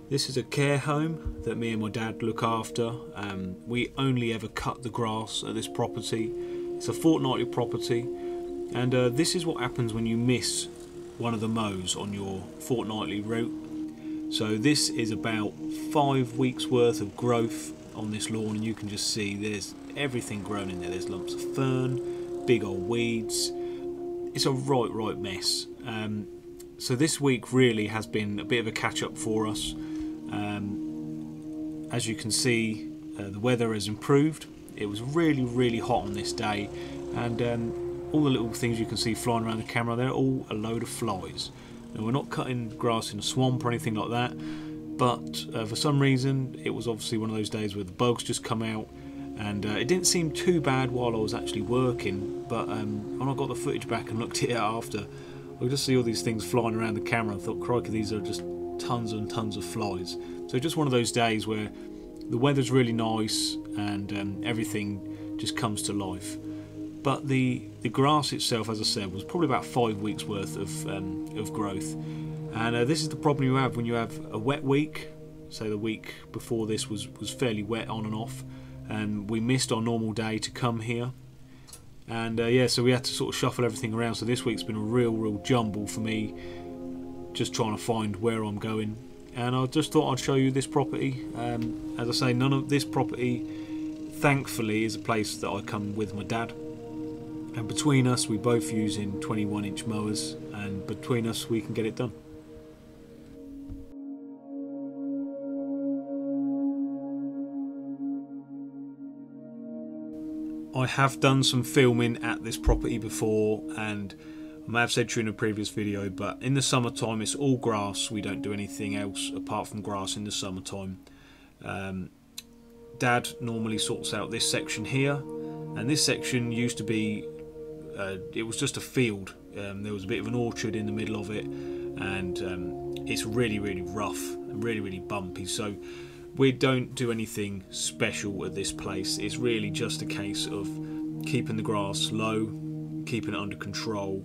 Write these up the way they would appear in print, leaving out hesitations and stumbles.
This is a care home that me and my dad look after. We only ever cut the grass at this property. It's a fortnightly property, and this is what happens when you miss one of the mows on your fortnightly route. So this is about 5 weeks worth of growth on this lawn, and you can just see there's everything grown in there. There's lumps of fern, big old weeds. It's a right mess. So this week really has been a bit of a catch-up for us. As you can see, the weather has improved. It was really hot on this day, and all the little things you can see flying around the camera, they're all a load of flies. Now, we're not cutting grass in a swamp or anything like that, but for some reason it was obviously one of those days where the bugs just come out, and it didn't seem too bad while I was actually working, but when I got the footage back and looked at it after, I could just see all these things flying around the camera and thought, crikey, these are just tons and tons of flies. So just one of those days where the weather's really nice and everything just comes to life. But the grass itself, as I said, was probably about 5 weeks worth of growth. And this is the problem you have when you have a wet week. So the week before this was fairly wet on and off, and we missed our normal day to come here. And yeah, so we had to sort of shuffle everything around. So this week's been a real jumble for me, just trying to find where I'm going. And I just thought I'd show you this property. As I say, none of this property, thankfully, is a place that I come with my dad. And between us, we both using 21-inch mowers, and between us, we can get it done. I have done some filming at this property before, and I may have said to you in a previous video, but in the summertime it's all grass. We don't do anything else apart from grass in the summertime. Dad normally sorts out this section here, and this section used to be, it was just a field. There was a bit of an orchard in the middle of it, and it's really rough and really bumpy. So we don't do anything special at this place. It's really just a case of keeping the grass low, keeping it under control.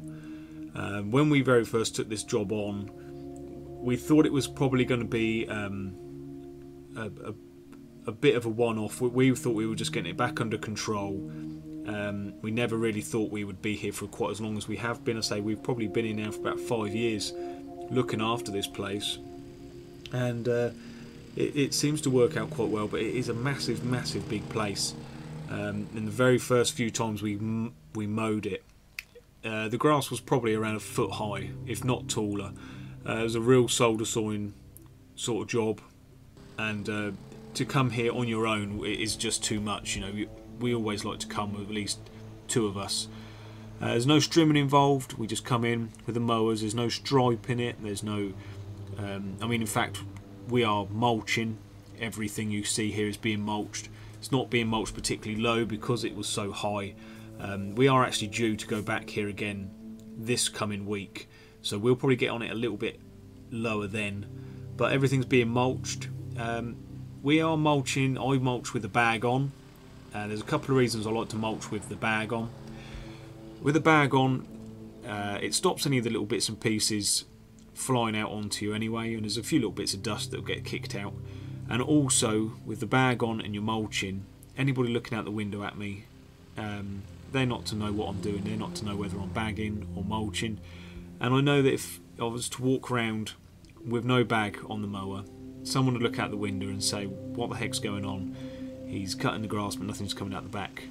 When we very first took this job on, we thought it was probably going to be a bit of a one-off. We thought we were just getting it back under control. We never really thought we would be here for quite as long as we have been. I say we've probably been in now for about 5 years looking after this place, and it seems to work out quite well, but it is a massive big place. In the very first few times we mowed it, the grass was probably around a foot high, if not taller. It was a real shoulder sawing sort of job, and to come here on your own is just too much. You know, we always like to come with at least 2 of us. There's no strimming involved. We just come in with the mowers. There's no stripe in it. There's no I mean, in fact, we are mulching. Everything you see here is being mulched. It's not being mulched particularly low because it was so high. We are actually due to go back here again this coming week, so we'll probably get on it a little bit lower then, but everything's being mulched. We are mulching. I mulch with the bag on. There's a couple of reasons I like to mulch with the bag on. With the bag on, it stops any of the little bits and pieces flying out onto you anyway, and there's a few little bits of dust that will get kicked out. And also with the bag on and you're mulching, anybody looking out the window at me, they're not to know what I'm doing. They're not to know whether I'm bagging or mulching. And I know that if I was to walk around with no bag on the mower, someone would look out the window and say, what the heck's going on? He's cutting the grass but nothing's coming out the back.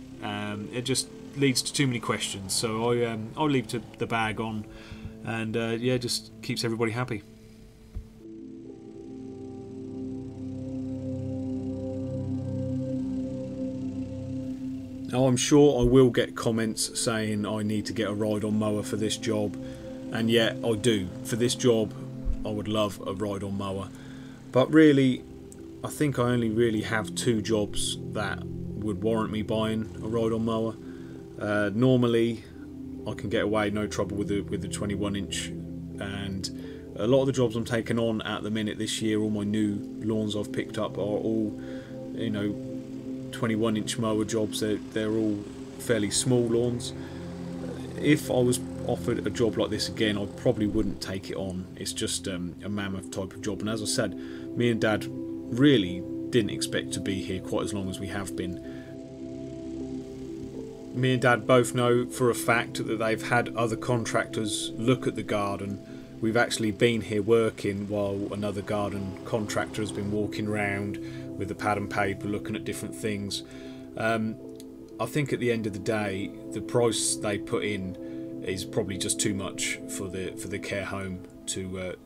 It just leads to too many questions, so I leave the bag on, and yeah, just keeps everybody happy. Now, I'm sure I will get comments saying I need to get a ride-on mower for this job, and yet I do. For this job I would love a ride-on mower, but really I think I only really have 2 jobs that would warrant me buying a ride-on mower. Normally I can get away no trouble with the 21-inch, and a lot of the jobs I'm taking on at the minute this year, all my new lawns I've picked up are all, you know, 21-inch mower jobs. They're all fairly small lawns. If I was offered a job like this again, I probably wouldn't take it on. It's just a mammoth type of job, and as I said, me and Dad really didn't expect to be here quite as long as we have been. Me and Dad both know for a fact that they've had other contractors look at the garden. We've actually been here working while another garden contractor has been walking around with the pad and paper looking at different things. I think at the end of the day, the price they put in is probably just too much for the care home to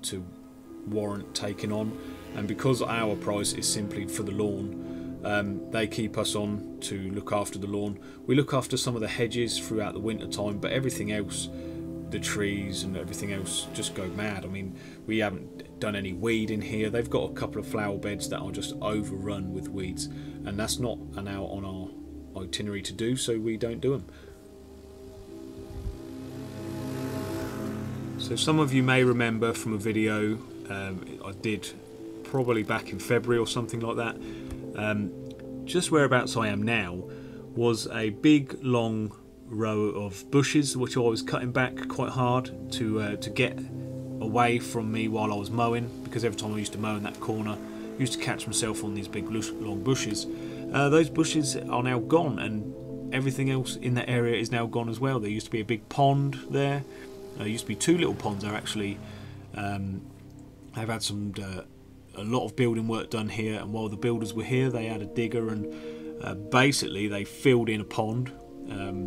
warrant taking on. And because our price is simply for the lawn, they keep us on to look after the lawn. We look after some of the hedges throughout the winter time, but everything else, the trees and everything else, just go mad. I mean, we haven't done any weed in here. They've got a couple of flower beds that are just overrun with weeds, and that's not now on our itinerary to do, so we don't do them. So some of you may remember from a video I did probably back in February or something like that, just whereabouts I am now was a big long row of bushes which I was cutting back quite hard to get away from me while I was mowing, because every time I used to mow in that corner I used to catch myself on these big long bushes. Those bushes are now gone, and everything else in that area is now gone as well. There used to be a big pond there. There used to be two little ponds there actually. They've had a lot of building work done here, and while the builders were here they had a digger and basically they filled in a pond.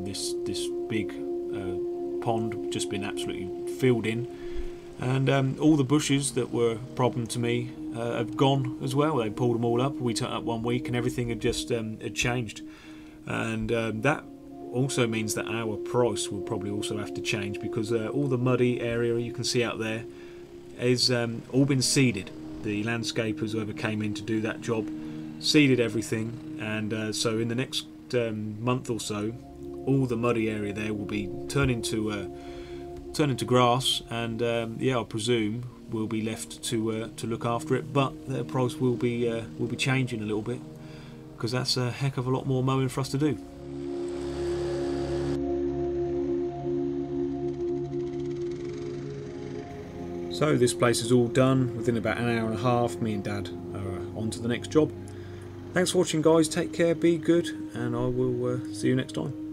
This big pond just been absolutely filled in, and all the bushes that were a problem to me have gone as well. They pulled them all up. We turned up one week and everything had just had changed, and that also means that our price will probably also have to change, because all the muddy area you can see out there is all been seeded. The landscapers, whoever came in to do that job, seeded everything, and so in the next month or so all the muddy area there will be turned into grass, and yeah, I presume we'll be left to look after it, but the price will be changing a little bit, because that's a heck of a lot more mowing for us to do. So this place is all done within about an hour and a half. Me and Dad are on to the next job. Thanks for watching, guys. Take care, be good, and I will see you next time.